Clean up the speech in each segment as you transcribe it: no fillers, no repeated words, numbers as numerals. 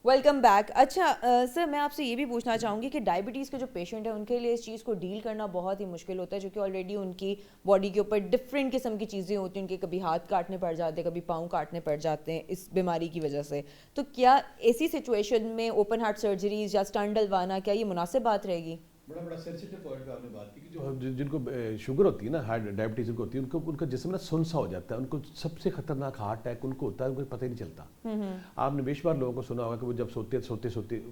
Welcome back. اچھا سر میں آپ سے یہ بھی پوچھنا چاہوں گی کہ ڈائبٹیز کے جو پیشنٹ ہیں ان کے لیے اس چیز کو ڈیل کرنا بہت ہی مشکل ہوتا ہے، جو کہ آلریڈی ان کی باڈی کے اوپر ڈفرینٹ قسم کی چیزیں ہوتی ہیں، ان کے کبھی ہاتھ کاٹنے پڑ جاتے ہیں، کبھی پاؤں کاٹنے پڑ جاتے ہیں اس بیماری کی وجہ سے. تو کیا ایسی سچویشن میں اوپن ہارٹ سرجریز یا اسٹنٹ ڈلوانا کیا یہ مناسب بات رہے گی؟ بڑا سینسیٹیو پوائنٹ پہ آپ نے بات کی کہ جو جن کو شوگر ہوتی ہے نا، ہارٹ ڈائبٹیز کو ہوتی ہے، ان کا جسم نا سنسا ہو جاتا ہے. ان کو سب سے خطرناک ہارٹ اٹیک ان کو ہوتا ہے، ان کو پتہ ہی نہیں چلتا. آپ نے بیش بار لوگوں کو سنا ہوگا کہ وہ جب سوتے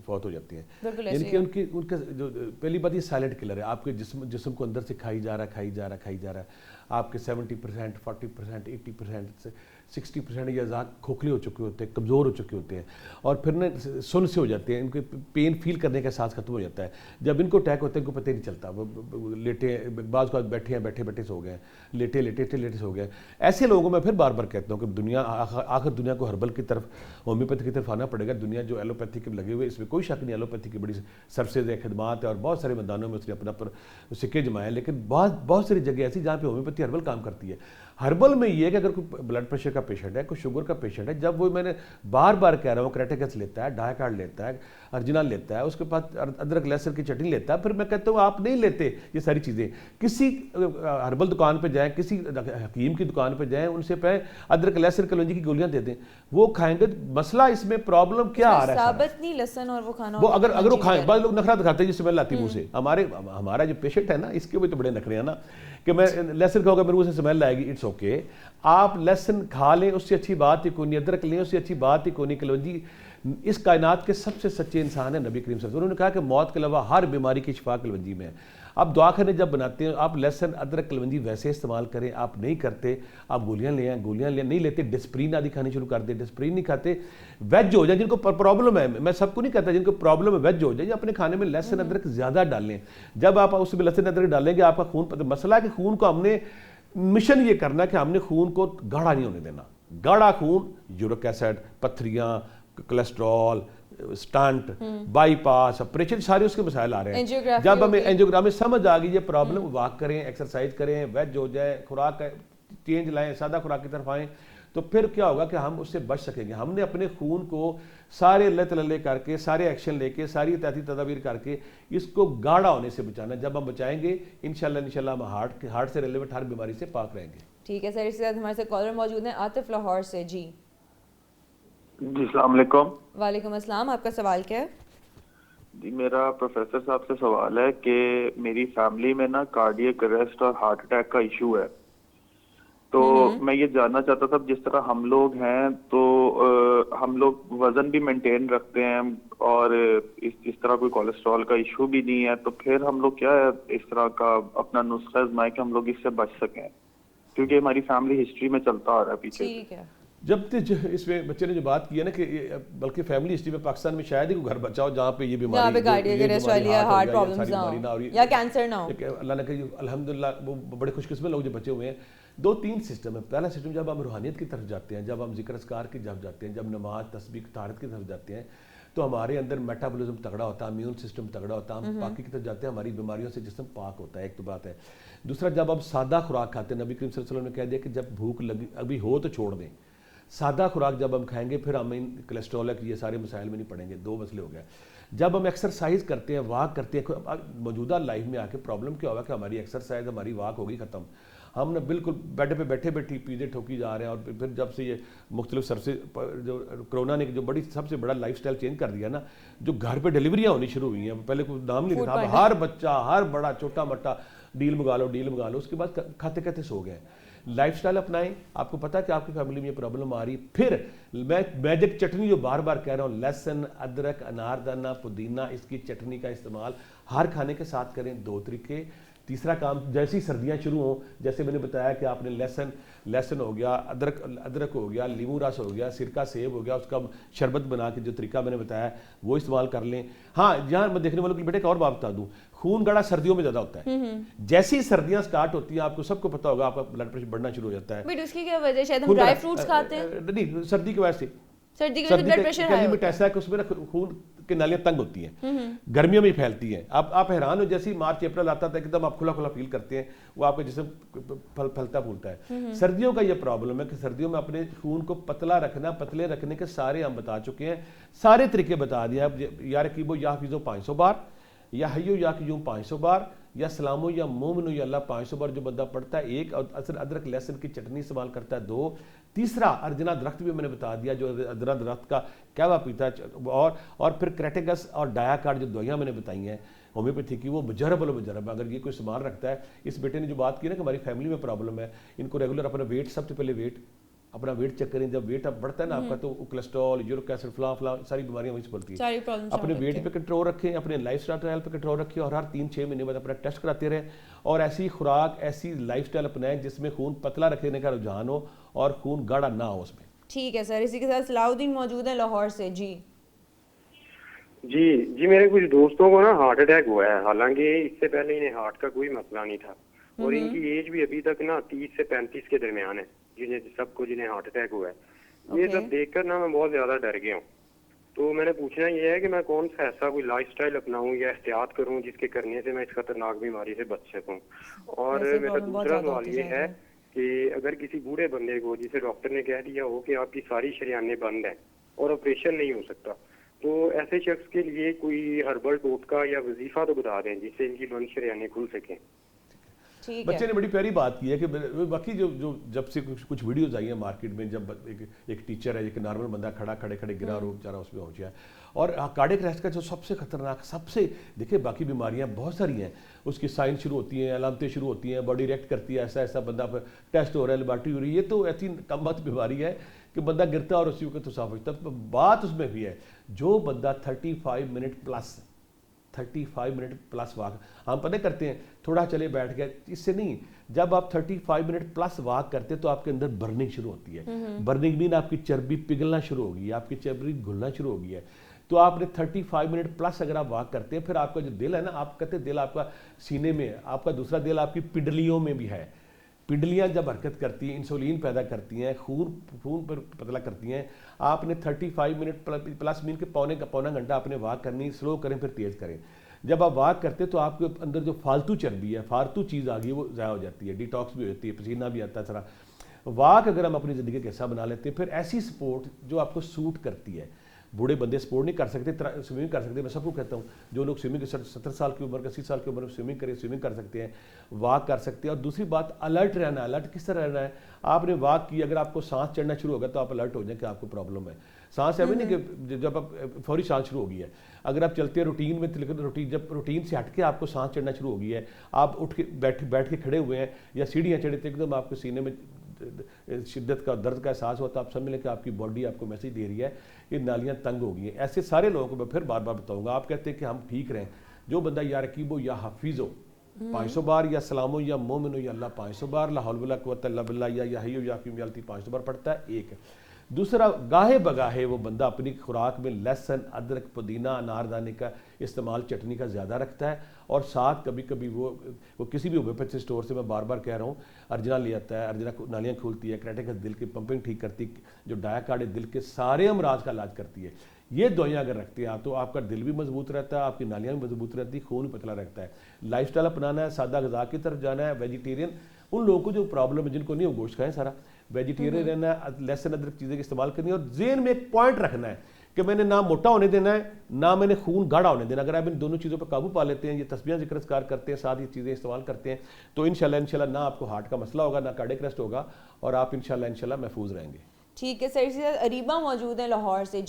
فوت ہو جاتی ہیں. یعنی کہ ان کا جو پہلی بات یہ سائلنٹ کلر ہے. آپ کے جسم کو اندر سے کھائی جا رہا ہے. آپ کے 70%، 40%، 80% 60% یہ اعضاء کھوکھلے ہو چکے ہوتے ہیں، کمزور ہو چکے ہوتے ہیں، اور پھر نا سن سے ہو جاتے ہیں. ان کے پین فیل کرنے کا احساس ختم ہو جاتا ہے. جب ان کو اٹیک ہوتا ہے ان کو پتہ ہی نہیں چلتا. وہ لیٹے، بعض کو بیٹھے سو گئے، لیٹے سو گئے. ایسے لوگوں میں پھر بار بار کہتا ہوں کہ دنیا آخر دنیا کو ہربل کی طرف، ہومیوپیتھی کی طرف آنا پڑے گا. دنیا جو ایلوپیتھی کے لگے ہوئے، اس میں کوئی شک نہیں، ایلوپیتھی کی بڑی سروسز ہے، خدمات ہے، اور بہت سارے میدانوں میں اس نے اپنا پر سکے جمائے. لیکن بہت ساری جگہ ایسی جہاں پہ ہومیوپیتھی ہربل کام کرتی ہے. ہربل میں یہ ہے کہ اگر کوئی بلڈ پریشر کا پیشنٹ ہے، کوئی شوگر کا پیشنٹ ہے، جب وہ میں نے بار بار کہہ رہا ہوں کریٹیکس لیتا ہے، ڈایا کارڈ لیتا ہے، ارجنال لیتا ہے، اس کے پاس ادرک لہسن کی چٹنی لیتا ہے، پھر میں کہتا ہوں آپ نہیں لیتے یہ ساری چیزیں. کسی ہربل دکان پہ جائیں، کسی حکیم کی دکان پہ جائیں، ان سے پہ ادرک لہسن کلونجی کی گولیاں دے دیں، وہ کھائیں گے. مسئلہ اس میں پرابلم کیا آ رہا ہے؟ ثابت نہیں لہسن اور وہ کھانا، وہ اگر وہ کھائیں، بعض لوگ نخرہ دکھاتے ہیں جس سمیل آتی ہے منہ سے. ہمارا جو پیشنٹ ہے نا، اس کے بھی تو بڑے نخرے ہیں نا کہ میں لہسن کھاؤں گا میرے منہ سے سمیل آئے گی. اٹس اوکے، آپ لہسن کھا لیں، اس سے اچھی بات ہی کوئی نہیں. ادرک لیں، اس سے اچھی بات ہی کوئی نہیں. کلونجی اس کائنات کے سب سے سچے انسان ہیں نبی کریم صلی اللہ علیہ وسلم. انہوں نے کہا کہ موت کے علاوہ ہر بیماری کی شفا کلونجی میں ہے. آپ دعا خانے جب بناتے ہیں، آپ لہسن ادرک کلونجی ویسے استعمال کریں. آپ نہیں کرتے، آپ گولیاں نہیں لیتے، ڈسپرین آدھی کھانی شروع کر دیں. ڈسپرین نہیں کھاتے، ویج ہو جائیں. جن کو پرابلم ہے، میں سب کو نہیں کہتا، جن کو پرابلم ہے ویج ہو جائیں، اپنے کھانے میں لہسن ادرک زیادہ ڈالیں. جب آپ اس میں لہسن ادرک ڈالیں گے، آپ کا خون، مسئلہ ہے کہ خون کو ہم نے مشن یہ کرنا کہ ہم نے خون کو گاڑھا نہیں ہونے دینا. گاڑھا خون، یورک ایسڈ، پتھریاں، cholesterol, stent, bypass, operation, سارے اس کے مسائل آ رہے ہیں. جب ہمیں اینجیوگرام سمجھ آ گئی یہ پرابلم، واک کریں، ایکسرسائز کریں، ویج ہو جائے، خوراک چینج لائیں، سادہ خوراک کی طرف آئیں، تو پھر کیا ہوگا کہ ہم اس سے بچ سکیں گے. ہم نے اپنے خون کو سارے اللہ تلے کر کے، سارے ایکشن لے کے، ساری احتیاطی تدابیر کر کے اس کو گاڑھا ہونے سے بچانا. جب ہم بچائیں گے انشاءاللہ ہم ہارٹ سے ریلیونٹ ہر بیماری سے پاک رہیں گے. ٹھیک ہے سر. اس کے ساتھ ہمارے ساتھ کالر موجود ہیں عاطف لاہور سے. جی السلام علیکم. وعلیکم السلام. آپ کا سوال کیا ہے؟ جی میرا پروفیسر صاحب سے سوال ہے کہ میری فیملی میں نا کارڈیک اریسٹ اور ہارٹ اٹیک کا ایشو ہے. تو میں یہ جاننا چاہتا تھا، جس طرح ہم لوگ ہیں تو ہم لوگ وزن بھی مینٹین رکھتے ہیں اور اس طرح کوئی کولیسٹرول کا ایشو بھی نہیں ہے، تو پھر ہم لوگ کیا ہے اس طرح کا اپنا نسخہ آزمائیں کہ ہم لوگ اس سے بچ سکیں، کیونکہ ہماری فیملی ہسٹری میں چلتا آ رہا ہے پیچھے. ٹھیک ہے. جب اس میں بچے نے جو بات کی ہے نا کہ بلکہ فیملی ہسٹری میں پاکستان میں شاید ہی کوئی گھر بچاؤ جہاں پہ یہ بیماری ہارٹ پرابلمز نہ ہو یا کینسر نہ ہو. اللہ نے کہا الحمدللہ وہ بڑے خوش قسمت لوگ جو بچے ہوئے ہیں. 2-3 سسٹم ہے. پہلا سسٹم جب ہم روحانیت کی طرف جاتے ہیں، جب ہم ذکر اذکار کی طرف جاتے ہیں، جب نماز، تسبیح، طہارت کی طرف جاتے ہیں، تو ہمارے اندر میٹابولزم تگڑا ہوتا ہے، امیون سسٹم تگڑا ہوتا ہے، ہم پاکی کی طرف جاتے ہیں، ہماری بیماریوں سے جسم پاک ہوتا ہے. ایک تو بات ہے. دوسرا، جب ہم سادہ خوراک کھاتے ہیں، نبی کریم صلی اللہ علیہ وسلم نے کہہ دیا کہ جب بھوک لگی ابھی ہو تو چھوڑ دیں. سادہ خوراک جب ہم کھائیں گے پھر ہم کولیسٹرول یہ سارے مسائل میں نہیں پڑیں گے. 2 مسئلے ہو گئے. جب ہم ایکسرسائز کرتے ہیں، واک کرتے ہیں، موجودہ لائف میں آ کے پرابلم کیا ہوگا کہ ہماری ایکسرسائز، ہماری واک ہوگی ختم. ہم نے بالکل بیڈ پہ بیٹھے پیزے ٹھوکی جا رہے ہیں. اور پھر جب سے یہ مختلف سروسز، جو کرونا نے جو سب سے بڑا لائف سٹائل چینج کر دیا نا، جو گھر پہ ڈیلیوریاں ہونی شروع ہوئی ہیں. پہلے کوئی نام نہیں تھا، ہر بچہ، ہر بڑا چھوٹا موٹا ڈیل منگا لو، اس کے بعد کھاتے سو گئے. لائف سٹائل اپنائیں. آپ کو پتا ہے کہ آپ کی فیملی میں یہ پرابلم آ رہی. پھر میں میجک چٹنی جو بار بار کہہ رہا ہوں، لہسن، ادرک، اناردانہ، پودینہ، اس کی چٹنی کا استعمال ہر کھانے کے ساتھ کریں. 2 طریقے. تیسرا کام، جیسی سردیاں شروع ہوں، جیسے میں نے بتایا کہ آپ نے لہسن ہو گیا، ادرک ہو گیا، لیمو رس ہو گیا، سرکہ سیب ہو گیا، اس کا شربت بنا کے جو طریقہ میں نے بتایا وہ استعمال کر لیں. ہاں، یہاں میں دیکھنے والوں کے بیٹے ایک اور بات بتا دوں، خون گڑا سردیوں میں زیادہ ہوتا ہے. جیسی سردیاں سٹارٹ ہوتی ہیں، آپ کو سب کو پتا ہوگا، آپ کا بلڈ پریشر بڑھنا شروع ہو جاتا ہے. بٹ اس کی کیا وجہ؟ شاید ہم ڈرائی فروٹس کھاتے ہیں. نہیں، سردی کی وجہ سے. سردی کی وجہ سے بلڈ پریشر ہائی ہوتا ہے. ایسا ہے کہ اس میں نا خون کہ نالیاں تنگ ہوتی ہیں، گرمیوں میں پھیلتی ہیں. آپ حیران ہو، جیسے ہی مارچ اپریل آتا ہے ایک دم آپ کھلا کھلا فیل کرتے ہیں، وہ آپ کا جسم پھلتا پھولتا ہے. سردیوں کا یہ پرابلم ہے کہ سردیوں میں اپنے خون کو پتلا رکھنا، پتلے رکھنے کے سارے ہم بتا چکے ہیں، سارے طریقے بتا دیا. یا رقیبو یا حفیظو 500 بار، یا حیو یا قیوم 500 بار، یا سلامو یا مومنو یا اللہ 500 بار جو بندہ پڑھتا ہے. ایک، اور ادرک لہسن کی چٹنی استعمال کرتا ہے 2. تیسرا ارجنا درخت بھی میں نے بتا دیا جو ارجنا درخت کا کہوا پیتا ہے. اور پھر کریٹیکس اور ڈایا کارڈ جو دوائیاں میں نے بتائی ہیں ہومیوپیتھی کی، وہ مجرب المجرب. اگر یہ کوئی استعمال رکھتا ہے، اس بیٹے نے جو بات کی نا کہ ہماری فیملی میں پرابلم ہے، ان کو ریگولر اپنا ویٹ، سب سے پہلے اپنا ویٹ چیک کریں. جب ویٹ اب بڑھتا ہے نا آپ کا تو کولیسٹرول، یورک ایسڈ، فلاں ساری بیماریاں وہیں سے بڑھتی ہیں. اپنے ویٹ پہ کنٹرول رکھیں، اپنے لائف اسٹائل پہ کنٹرول رکھیں، اور ہر 3-6 مہینے بعد اپنا ٹیسٹ کراتے رہیں. اور ایسی خوراک، ایسی لائف اسٹائل اپنائیں جس میں خون پتلا رکھنے کا رجحان ہو اور خون گاڑھا نہ ہو اس میں. ٹھیک ہے سر. اسی کے ساتھ صلاح الدین موجود ہیں لاہور سے. جی میرے کچھ دوستوں کو نا ہارٹ اٹیک ہوا ہے، حالانکہ اس سے پہلے انہیں ہارٹ کا کوئی مسئلہ نہیں تھا، اور ان کی ایج بھی ابھی تک نا 30 سے 35 کے درمیان ہے، جنہیں ہارٹ اٹیک ہوا ہے. یہ سب دیکھ کر نا میں بہت زیادہ ڈر گیا ہوں. تو میں نے پوچھنا یہ ہے کہ میں کون سا ایسا کوئی لائف سٹائل اپناؤں یا احتیاط کروں جس کے کرنے سے میں اس خطرناک بیماری سے بچ سکوں. اور میرا دوسرا سوال یہ ہے کہ اگر کسی بوڑھے بندے کو جسے ڈاکٹر نے کہہ دیا ہو کہ آپ کی ساری شریانیں بند ہیں اور آپریشن نہیں ہو سکتا، تو ایسے شخص کے لیے کوئی ہربل ٹوٹکا یا وظیفہ تو بتا دیں جس سے ان کی بند شریانیں کھل سکیں. بچے نے بڑی پیاری بات کی ہے کہ باقی جو جب سے کچھ ویڈیوز آئی ہیں مارکیٹ میں، جب ایک ٹیچر ہے، ایک نارمل بندہ کھڑے گرا اور بیچارہ اس میں ہو جائے. اور کارڈیک اریسٹ کا جو سب سے خطرناک، دیکھیں باقی بیماریاں بہت ساری ہیں، اس کی سائن شروع ہوتی ہیں، علامتیں شروع ہوتی ہیں، باڈی ریئیکٹ کرتی ہے، ایسا بندہ پر ٹیسٹ ہو رہا ہے، لیبارٹری ہو رہی ہے. یہ تو ایسی کم وقت بیماری ہے کہ بندہ گرتا ہے اور اسی وقت تو صاف ہوتا ہے. بات اس میں بھی ہے جو بندہ 35 منٹ پلس واک ہم پتہ کرتے ہیں، تھوڑا چلے بیٹھ گئے، اس سے نہیں. جب آپ 35 منٹ پلس واک کرتے تو آپ کے اندر برننگ شروع ہوتی ہے. برننگ مین آپ کی چربی پگھلنا شروع ہوگی ہے، آپ کی چربی گھلنا شروع ہوگی ہے. تو آپ نے 35 منٹ پلس اگر آپ واک کرتے ہیں، پھر آپ کا جو دل ہے نا، آپ کہتے ہیں دل آپ کا سینے میں ہے، آپ کا دوسرا دل آپ کی پنڈلیوں میں بھی ہے. پنڈلیاں جب حرکت کرتی ہیں، انسولین پیدا کرتی ہیں، خون پر پتلا کرتی ہیں. آپ نے 35 منٹ پلس مین کے پونا گھنٹہ آپ نے واک کرنی، سلو کریں پھر تیز کریں. جب آپ واک کرتے تو آپ کے اندر جو فالتو چربی ہے، فالتو چیز آ گئی، وہ ضائع ہو جاتی ہے، ڈیٹاکس بھی ہو جاتی ہے، پسینہ بھی آتا ہے سارا. واک اگر ہم اپنی زندگی کا حصہ بنا لیتے ہیں، پھر ایسی سپورٹ جو آپ کو سوٹ کرتی ہے. بوڑھے بندے سپورٹ نہیں کر سکتے، سوئمنگ کر سکتے. میں سب کو کہتا ہوں جو لوگ سوئمنگ 70 سال کی عمر 80 سال کی عمر میں سوئمنگ کریں، سوئمنگ کر سکتے ہیں، واک کر سکتے ہیں. اور دوسری بات الرٹ رہنا ہے. الرٹ کس طرح رہنا ہے؟ آپ نے واک کی، اگر آپ کو سانس چڑھنا شروع ہوگا تو آپ الرٹ ہو جائیں کہ آپ کو پرابلم ہے. سانس ایوی نہیں کہ جب آپ فوری سانس شروع ہو گئی ہے، اگر آپ چلتے ہیں روٹین میں، جب روٹین سے ہٹ کے آپ کو سانس چڑھنا شروع ہو گئی ہے، آپ اٹھ کے بیٹھ کے کھڑے ہوئے ہیں یا سیڑھیاں چڑھے تھے، ایک دم آپ کے سینے میں شدت کا درد کا احساس ہوتا ہے، آپ سمجھ لیں کہ آپ کی باڈی آپ کو میسج دے رہی ہے کہ نالیاں تنگ ہو گئی ہیں. ایسے سارے لوگوں کو میں پھر بار بار بتاؤں گا. آپ کہتے ہیں کہ ہم ٹھیک رہیں، جو بندہ یا رقیبو یا حفیظو 500 بار، یا سلامو یا مومنو یا اللہ 500 بار، لا حول ولا قوت الا باللہ یا حیو یا قیوم یا التی 500 بار پڑھتا ہے. ایک دوسرا، گاہے بگاہے وہ بندہ اپنی خوراک میں لہسن، ادرک، پودینہ، اناردانے کا استعمال چٹنی کا زیادہ رکھتا ہے. اور ساتھ کبھی کبھی وہ کسی بھی ہومیوپیتھی اسٹور سے، میں بار بار کہہ رہا ہوں، ارجنا لے آتا ہے. ارجنا نالیاں کھولتی ہے، کریٹیکس دل کی پمپنگ ٹھیک کرتی، جو ڈایا کارڈ ہے دل کے سارے امراض کا علاج کرتی ہے. یہ دوائیاں اگر رکھتے ہیں آپ تو آپ کا دل بھی مضبوط رہتا ہے، آپ کی نالیاں بھی مضبوط رہتی، خون بھی پتلا رہتا ہے. لائف سٹائل اپنانا ہے، سادہ غذا کی طرف جانا ہے، ویجیٹیرین. ان لوگوں کو جو پرابلم ہے، جن کو نہیں وہ گوشت کھائیں، سارا ویجیٹیرین رہنا ہے، لہسن ادرک چیزیں استعمال کرنی ہے. اور ذہن میں ایک پوائنٹ رکھنا ہے کہ میں نے نہ موٹا ہونے دینا ہے، نہ میں نے خون گاڑھا ہونے دینا. اگر آپ ان دونوں چیزوں پر قابو پا لیتے ہیں، یہ تسبیحاں ذکر اذکار کرتے ہیں، ساتھ یہ چیزیں استعمال کرتے ہیں، تو انشاءاللہ نہ آپ کو ہارٹ کا مسئلہ ہوگا، نہ کارڈیک اریسٹ ہوگا، اور آپ انشاءاللہ محفوظ رہیں گے. ٹھیک ہے سر. اسی طرح اریبہ موجود ہیں لاہور سے.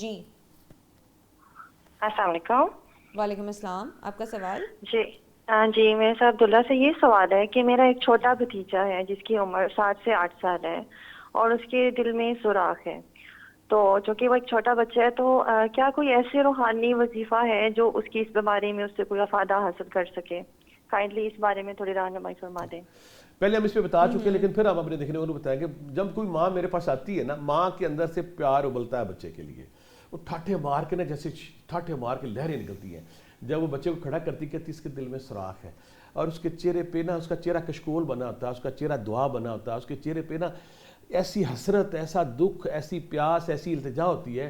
السلام علیکم. وعلیکم السلام. آپ کا سوال؟ جی میرے سے عبداللہ سے یہ سوال ہے کہ میرا ایک چھوٹا بھتیجا ہے جس کی عمر 7 سے 8 سال ہے، اور اس کے دل میں سوراخ ہے. تو چونکہ وہ ایک چھوٹا بچہ ہے، تو کیا کوئی ایسے روحانی وظیفہ ہے جو اس کی اس بیماری میں اس سے کوئی افادہ حاصل کر سکے؟ کائنڈلی اس بارے میں تھوڑی رہنمائی فرما دیں. پہلے ہم اس پہ بتا چکے، لیکن پھر ہم اپنے دیکھنے والوں کو بتائیں کہ جب کوئی ماں میرے پاس آتی ہے نا، ماں کے اندر سے پیار ابلتا ہے بچے کے لیے. وہ ٹھاٹھے مار کے نا، جیسے ٹھاٹھے مار کے لہریں نکلتی ہیں جب وہ بچے کو کھڑا کرتی، کہتی اس کے دل میں سوراخ ہے. اور اس کے چہرے پہ نا، اس کا چہرہ کشکول بنا ہوتا ہے، اس کا چہرہ دعا بنا ہوتا ہے، اس کے چہرے پہ نا ایسی حسرت، ایسا دکھ، ایسی پیاس، ایسی التجا ہوتی ہے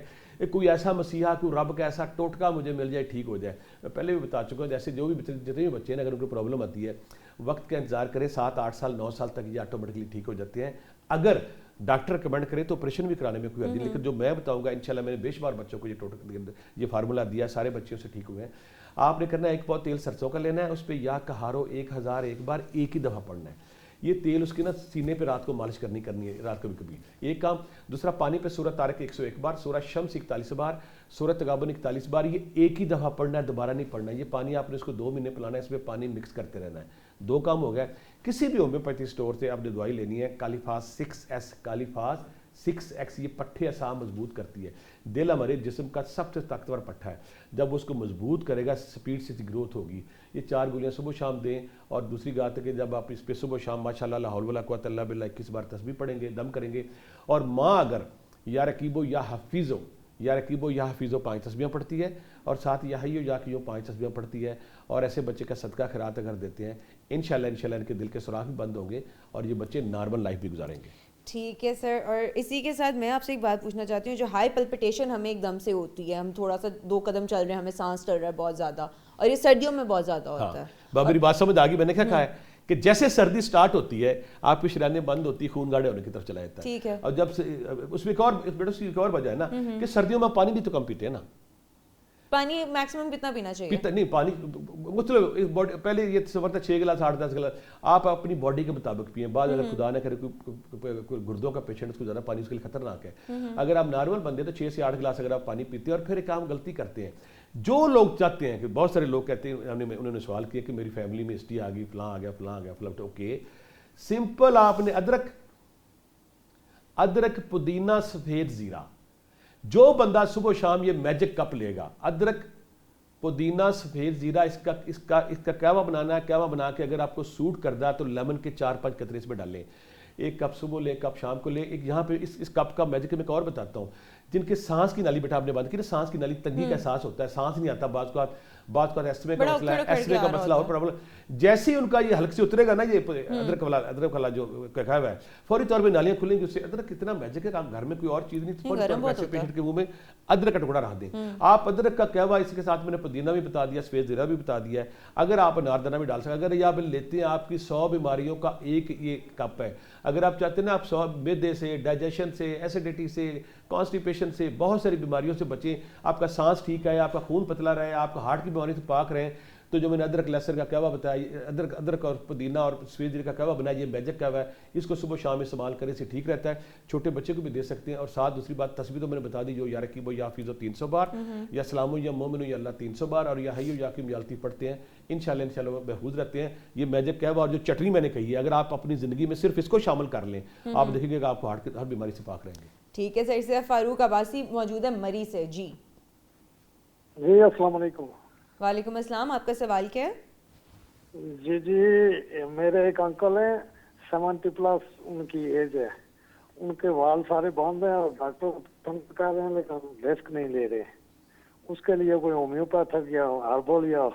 کوئی ایسا مسیحا کوئی رب کا ایسا ٹوٹکا مجھے مل جائے ٹھیک ہو جائے. میں پہلے بھی بتا چکا ہوں جیسے جو بھی جتنے بھی بچے ہیں اگر ان کو پرابلم آتی ہے وقت کا انتظار کریں 7 8 سال 9 سال تک یہ آٹومیٹکلی ٹھیک ہو جاتے ہیں. اگر ڈاکٹر ریکمینڈ کرے تو آپریشن بھی کرانے میں کوئی حرج نہیں, لیکن جو میں بتاؤں گا انشاءاللہ میں نے بے شمار بچوں کو یہ فارمولہ دیا, سارے بچوں سے ٹھیک ہوئے ہیں. آپ نے کرنا ہے ایک پاؤ تیل سرسوں کا لینا ہے, اس پہ یا کہارو 1000 ایک بار ایک ہی دفعہ پڑھنا ہے. یہ تیل اس کے نا سینے پہ رات کو مالش کرنی ہے رات کو بھی کبھی ایک کام. دوسرا پانی پہ سورہ طارق 101 بار, سورہ شمس 41 بار, سورہ تغابن 41 بار, یہ ایک ہی دفعہ پڑھنا ہے, دوبارہ نہیں پڑھنا. یہ پانی آپ نے اس کو 2 مہینے پلانا ہے, اس میں پانی مکس کرتے رہنا ہے. 2 کام ہو گیا. کسی بھی ہومیوپیتھی اسٹور سے آپ نے دوائی لینی ہے کالیفاس 6S, کالیفاس 6X, یہ پٹھے اسام مضبوط کرتی ہے. دل ہمارے جسم کا سب سے طاقتور پٹھا ہے, جب اس کو مضبوط کرے گا سپیڈ سے گروتھ ہوگی. یہ 4 گولیاں صبح شام دیں. اور دوسری بات ہے کہ جب آپ اس پہ صبح شام ماشاءاللہ لا حول ولا قوت الا باللہ 21 بار تسبیح پڑھیں گے, دم کریں گے. اور ماں اگر یا رقیبو یا حفیظو یا رقیبو یا حفیظو 5 تسبیحاں پڑھتی ہے اور ساتھ یا حیو یا قیوم 5 تسبیحاں پڑھتی ہے اور ایسے بچے کا صدقہ خیرات اگر دیتے ہیں انشاءاللہ ان کے دل کے سوراخ بھی بند ہوں گے اور یہ بچے نارمل لائف بھی گزاریں گے. ٹھیک ہے سر. اور اسی کے ساتھ میں آپ سے ایک بات پوچھنا چاہتی ہوں, جو ہائی پلپٹیشن ہمیں ایک دم سے ہوتی ہے, ہم تھوڑا سا 2 قدم چل رہے ہیں ہمیں سانس چل رہا ہے بہت زیادہ, اور یہ سردیوں میں بہت زیادہ ہوتا ہے. میری بات سمجھ آ گئی. میں نے کیا کہا ہے کہ جیسے سردی سٹارٹ ہوتی ہے آپ کی شریانیں بند ہوتی ہے, خون گاڑھے ہونے کی طرف چلا جاتا ہے. ٹھیک ہے. اور جب اس میں ایک اور وجہ ہے نا کہ سردیوں میں پانی بھی تو کم پیتے ہیں نا. پانی میکسیمم کتنا پینا چاہیے؟ نہیں پانی مطلب پہلے یہ تصور تھا 6 گلاس 8 10 گلاس آپ اپنی باڈی کے مطابق پئیں. بعض اگر خدا نہ کرے کوئی گردوں کا پیشنٹ اس کو زیادہ پانی اس کے لیے خطرناک ہے. اگر آپ نارمل بندے تو 6 سے 8 گلاس اگر آپ پانی پیتے ہیں. اور پھر ایک کام غلطی کرتے ہیں جو لوگ چاہتے ہیں کہ بہت سارے لوگ کہتے ہیں انہوں نے سوال کیا کہ میری فیملی میں ہسٹری آ گئی فلاں آ گیا فلاں آ گیا فلاں. اوکے سمپل, آپ نے ادرک پودینہ سفید زیرہ, جو بندہ صبح و شام یہ میجک کپ لے گا ادرک پودینہ سفید زیرہ اس کا قہوہ بنانا ہے. قہوہ بنا کے اگر آپ کو سوٹ کرتا ہے تو لیمن کے 4-5 قطرے اس میں ڈالیں. 1 کپ صبح لے, 1 کپ شام کو لے. ایک یہاں پہ اس کپ کا میجک میں ایک اور بتاتا ہوں. جن کے سانس کی نالی بیٹا آپ نے بند کی نا, سانس کی نالی تنگی کا احساس ہوتا ہے, سانس نہیں آتا, بعض کا ایسٹمے کا مسئلہ ہے, ایسٹمے کا مسئلہ اور پرابلم. جیسے ہی ان کا یہ حلق سے اترے گا نا یہ ادرک والا جو کہا ہوا ہے فوری طور پہ نالیاں کھلیں گی. اس سے ادرک کتنا میجک ہے, آپ گھر میں کوئی اور چیز نہیں, فوری طور پہ پیشنٹ کے منہ میں ادرک کا ٹکڑا رکھ دیں. آپ ادرک کا قہوہ, اس کے ساتھ میں نے پودینہ بھی بتا دیا, سفید زیرہ بھی بتا دیا ہے. اگر آپ اناردانہ بھی ڈال سکتے, اگر یہ آپ لیتے ہیں آپ کی 100 بیماریوں کا ایک یہ کپ ہے. اگر آپ چاہتے ہیں نا آپ 100 معدے سے, ڈائجیشن سے, ایسیڈیٹی سے, کانسٹیپیشن سے, بہت ساری بیماریوں سے بچیں, آپ کا سانس ٹھیک ہے, آپ کا خون پتلا رہے, آپ کا ہارٹ کی بیماری سے پاک رہے, تو جو میں نے ادرک لہسن کا قہوہ بتایا, ادرک اور پودینہ اور سفید زیرہ کا قہوہ بنایا, یہ میجک قہوہ ہے, اس کو صبح شام استعمال کریں, سے ٹھیک رہتا ہے. چھوٹے بچے کو بھی دے سکتے ہیں. اور ساتھ دوسری بات تسبیح تو میں نے بتا دی, جو یا رقیبو یا حفیظو 300 بار, یا سلامو یا مومنو یا اللہ 300 بار, اور یا حیو یا قیوم یا لطیف پڑھتے ہیں. انشاءاللہ محفوظ رہتے ہیں. یہ میجک قہوہ اور جو چٹنی میں نے کہی ہے, اگر آپ اپنی زندگی میں صرف اس کو شامل کر لیں آپ دیکھیں گے کہ آپ کو ہر بیماری سے پاک رہیں گے. ٹھیک ہے سر. سے فاروق عباسی موجود ہے مری سے. جی السلام علیکم. وعلیکم السلام. آپ کا سوال کیا ہے؟ جی میرے ایک انکل ہیں 70 پلس ان کی ایج ہے, ان کے وال سارے بند ہیں اور ڈاکٹر تنگ کر رہے ہیں لیکن رسک نہیں لے رہے. اس کے لیے کوئی ہومیوپیتھ یا ہربل یا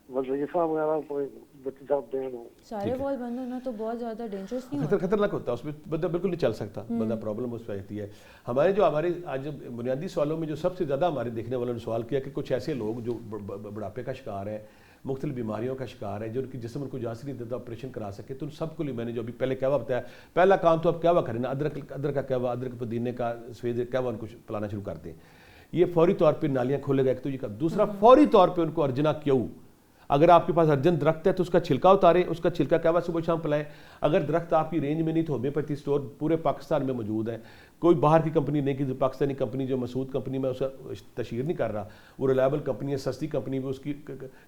وظیفہ وغیرہ کوئی بچے صاحب دیں. سارے وال بند ہونا تو بہت زیادہ ڈینجرس نہیں ہوتا, خطرناک ہوتا ہے, اس میں بندہ بالکل نہیں چل سکتا, بندہ پرابلم اس پہ آتی ہے. ہمارے آج بنیادی سوالوں میں جو سب سے زیادہ ہمارے دیکھنے والوں نے سوال کیا کہ کچھ ایسے لوگ جو بڑھاپے کا شکار ہیں, مختلف بیماریوں کا شکار ہے, جو ان کی جسم ان کو اجازت نہیں دیتا آپریشن کرا سکے, تو ان سب کو لیے میں نے جو ابھی پہلے قہوہ بتایا, پہلا کام تو اب قہوہ کریں نا, ادرک کا قہوہ, ادرک پودینے کا سفید قہوہ ان کو پلانا شروع کر دیں. یہ فوری طور پہ نالیاں کھولے گا ایک تو یہ. دوسرا فوری طور پہ ان کو ارجنا کیو, اگر آپ کے پاس ارجن درخت ہے تو اس کا چھلکا اتاریں, اس کا چھلکا قہوہ صبح شام پلائیں. اگر درخت آپ کی رینج میں نہیں تو ہومیوپیتھی اسٹور پورے پاکستان میں موجود ہے, کوئی باہر کی کمپنی نہیں کہ پاکستانی کمپنی جو مسعود کمپنی میں اس کا تشہیر نہیں کر رہا, وہ ریلائبل کمپنی ہے, سستی کمپنی بھی, اس کی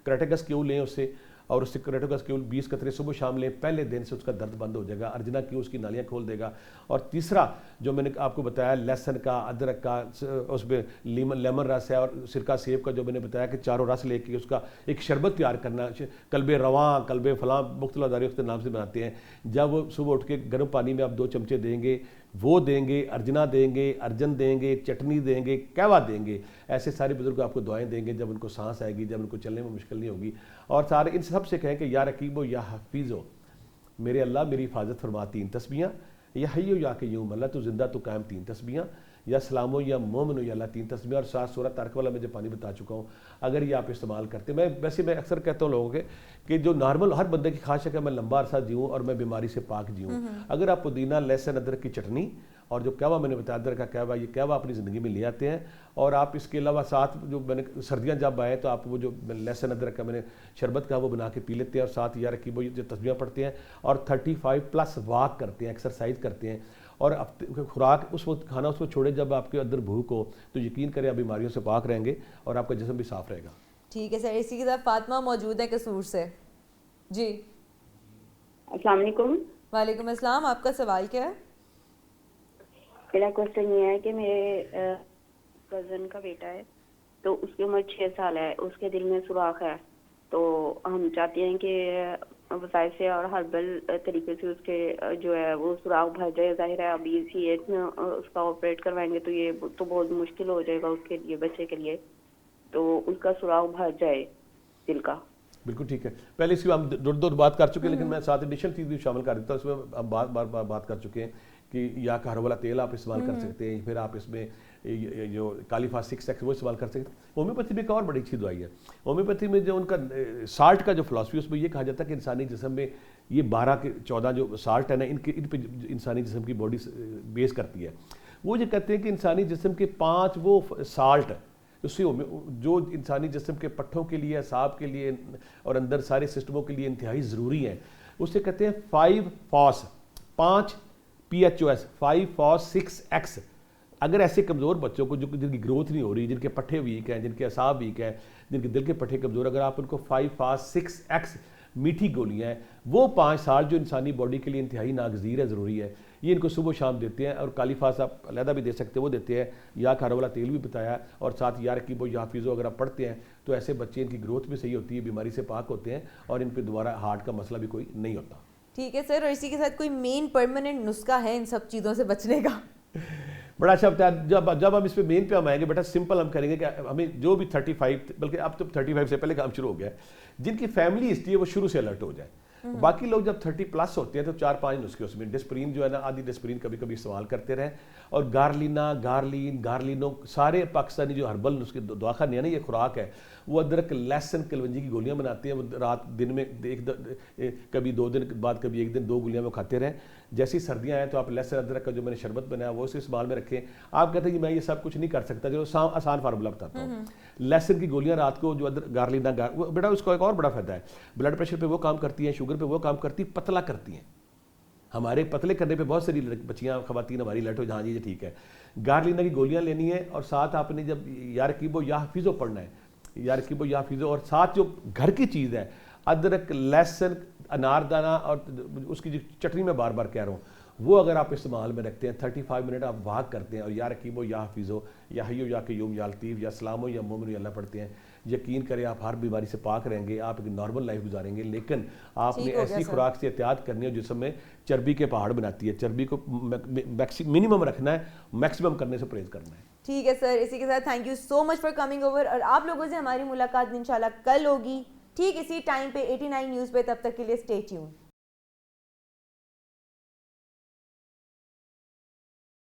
کریٹیکس کیو لیں اس سے, اور اس سے کریٹیکس کیو 20 قطرے صبح شام لیں, پہلے دن سے اس کا درد بند ہو جائے گا. ارجنا کیو اس کی نالیاں کھول دے گا. اور تیسرا جو میں نے آپ کو بتایا لہسن کا, ادرک کا, اس میں لیمن رس ہے, اور سرکہ سیب کا جو میں نے بتایا کہ چاروں رس لے کے اس کا ایک شربت تیار کرنا, قلب رواں, قلب فلاں, مختلف ادارے اس کے نام سے بناتے ہیں. جب وہ صبح اٹھ کے گرم پانی میں آپ 2 چمچے دیں گے, وہ دیں گے, ارجنا دیں گے, ارجن دیں گے, چٹنی دیں گے, قہوہ دیں گے, ایسے سارے بزرگ آپ کو دعائیں دیں گے جب ان کو سانس آئے گی, جب ان کو چلنے میں مشکل نہیں ہوگی. اور سارے ان سب سے کہیں کہ یا رقیبو یا حفیظو, میرے اللہ میری حفاظت فرما 3 تسبیحاں, یا حیو یا قیوم, اللہ تو زندہ تو قائم 3 تسبیحاں, یا سلام یا مومن یا اللہ 3 تسبیح اور 7 سورہ تارک والا میں جو پانی بتا چکا ہوں، اگر یہ آپ استعمال کرتے ہیں، میں اکثر کہتا ہوں لوگوں کے کہ جو نارمل ہر بندے کی خواہش ہے کہ میں لمبا عرصہ جیوں اور میں بیماری سے پاک جیوں، اگر آپ پودینہ، لہسن، ادرک کی چٹنی اور جو قہوہ میں نے بتایا ادرک کا قہوہ، یہ قہوہ اپنی زندگی میں لے آتے ہیں، اور آپ اس کے علاوہ ساتھ جو میں نے سردیاں جب آئے تو آپ وہ جو لہسن ادرک کا میں نے شربت کا وہ بنا کے پی لیتے ہیں، اور ساتھ یا رکیب جو تسبیح پڑھتے ہیں، اور 35+ واک کرتے ہیں، ایکسرسائز کرتے ہیں، اور خوراک اس وقت کھانا اس کو چھوڑے جب آپ کے اندر بھوک ہو، تو یقین کریں آپ بیماریوں سے پاک رہیں گے اور آپ کا جسم بھی صاف رہے گا۔ ٹھیک ہے سر، اسی کے ساتھ فاطمہ موجود ہے قصور سے۔ جی السلام علیکم۔ وعلیکم السلام، آپ کا سوال کیا ہے؟ میرا کوشچن یہ ہے کہ میرے کزن کا بیٹا ہے، تو اس کی عمر 6 سال ہے، اس کے دل میں سوراخ ہے، تو ہم چاہتے ہیں کہ وسائل سے اور ہربل طریقے سے اس کے جو ہے وہ سوراخ بھر جائے۔ ظاہر ہے ابھی اسی ایج میں اس کا آپریٹ کروائیں گے تو یہ تو بہت مشکل ہو جائے گا اس کے لیے، بچے کے لیے، تو اس کا سوراخ بھر جائے دل کا۔ بالکل ٹھیک ہے، پہلے اس کی ہم دو بات کر چکے ہیں، لیکن میں ساتھ ایڈیشنل چیز بھی شامل کر دیتا ہوں۔ اس میں ہم بار بات کر چکے ہیں کہ یا کا ہر والا تیل آپ استعمال کر سکتے ہیں، پھر آپ اس میں جو کالیفاس 6X وہ استعمال کر سکتے ہیں۔ ہومیوپیتھی میں ایک اور بڑی اچھی دوائی ہے، ہومیوپیتھی میں جو ان کا سالٹ کا جو فلاسفی اس میں یہ کہا جاتا ہے کہ انسانی جسم میں یہ 12 کے 14 جو سالٹ ہے نا، ان پہ انسانی جسم کی باڈی بیس کرتی ہے۔ وہ یہ کہتے ہیں کہ انسانی جسم کے 5 وہ سالٹ اس سے جو انسانی جسم کے پٹھوں کے لیے، اعصاب کے لیے اور اندر سارے سسٹموں کے لیے انتہائی ضروری ہیں، اسے کہتے ہیں 5 فاس 5 PHOS 5 فاس 6X۔ اگر ایسے کمزور بچوں کو جن کی گروتھ نہیں ہو رہی، جن کے پٹھے ویک ہیں، جن کے اعصاب ویک ہیں، جن کے دل کے پٹھے کمزور، اگر آپ ان کو 5 فاس 6X میٹھی گولیاں ہیں، وہ 5 سال جو انسانی باڈی کے لیے انتہائی ناگزیر ہے، ضروری ہے، یہ ان کو صبح و شام دیتے ہیں۔ اور کالیفاس آپ علیحدہ بھی دے سکتے ہیں، وہ دیتے ہیں، یا کھارا والا تیل بھی بتایا، اور ساتھ یا رکیب یا حافظو اگر آپ پڑھتے ہیں تو ایسے بچے ان کی گروتھ بھی صحیح ہوتی ہے، بیماری سے پاک ہوتے ہیں، اور ان پہ دوبارہ ہارٹ کا مسئلہ بھی کوئی نہیں ہوتا۔ ٹھیک ہے سر، اور اسی کے ساتھ کوئی مین پرماننٹ نسخہ ہے ان سب چیزوں سے بچنے کا؟ بڑا اچھا بتایا، جب ہم اس پہ مین پہ ہم آئیں گے بیٹا، سمپل ہم کریں گے کہ ہمیں جو بھی 35 بلکہ اب تو 35 سے پہلے کام شروع ہو گیا ہے، جن کی فیملی ہسٹری ہے وہ شروع سے الرٹ ہو جائے۔ باقی لوگ جب 30+ ہوتے ہیں تو 4-5 نسخے اس میں، ڈسپرین جو ہے نا، آدھی ڈسپرین کبھی کبھی استعمال کرتے رہیں، اور گارلینو سارے پاکستانی جو ہربل نسخے دواخانے ہیں نا، یہ خوراک ہے، وہ ادرک، لہسن، کلونجی کی گولیاں بناتے ہیں، وہ رات دن میں کبھی 2 دن بعد کبھی 1 دن 2 گولیاں وہ کھاتے رہیں۔ جیسی سردیاں آئیں تو آپ لہسن ادرک کا جو میں نے شربت بنایا وہ اسے استعمال میں رکھیں۔ آپ کہتے ہیں کہ میں یہ سب کچھ نہیں کر سکتا، جو آسان فارمولہ بتاتا ہوں۔ لہسن کی گولیاں رات کو جو گارلینا بیٹا، اس کو ایک اور بڑا فائدہ ہے، بلڈ پریشر پہ وہ کام کرتی ہیں، شوگر پہ وہ کام کرتی ہیں، پتلا کرتی ہیں۔ ہمارے پتلے کرنے پہ بہت ساری بچیاں خواتین ہماری لیٹ ہو، ہاں جی ٹھیک ہے، گارلینا کی گولیاں لینی ہے، اور ساتھ آپ نے جب یا رکیب یا حفیظو پڑھنا ہے، یا رکیب یا حفیظو، اور ساتھ جو گھر کی چیز ہے ادرک، لہسن، اناردانہ، اور اس کی جو چٹنی میں بار بار کہہ رہا ہوں، وہ اگر آپ استعمال میں رکھتے ہیں، 35 منٹ آپ واک کرتے ہیں، اور یا رکیب یا حفیظو یا حیو یا قیوم یا لطیف یا سلام یا مومن یا اللہ پڑھتے ہیں، یقین کریں آپ ہر بیماری سے پاک رہیں گے، آپ ایک نارمل لائف گزاریں گے۔ لیکن آپ نے ایسی خوراک سے احتیاط کرنی ہے جسم میں چربی کے پہاڑ بناتی ہے، چربی کو منیمم رکھنا ہے، میکسیمم کرنے سے پرہیز کرنا ہے۔ ٹھیک ہے سر، اسی کے ساتھ thank you so much for coming over, اور آپ لوگوں سے ہماری ملاقات انشاءاللہ کل ہوگی ٹھیک اسی ٹائم پہ 89 نیوز پہ، تب تک کے لیے اسٹے ٹیون۔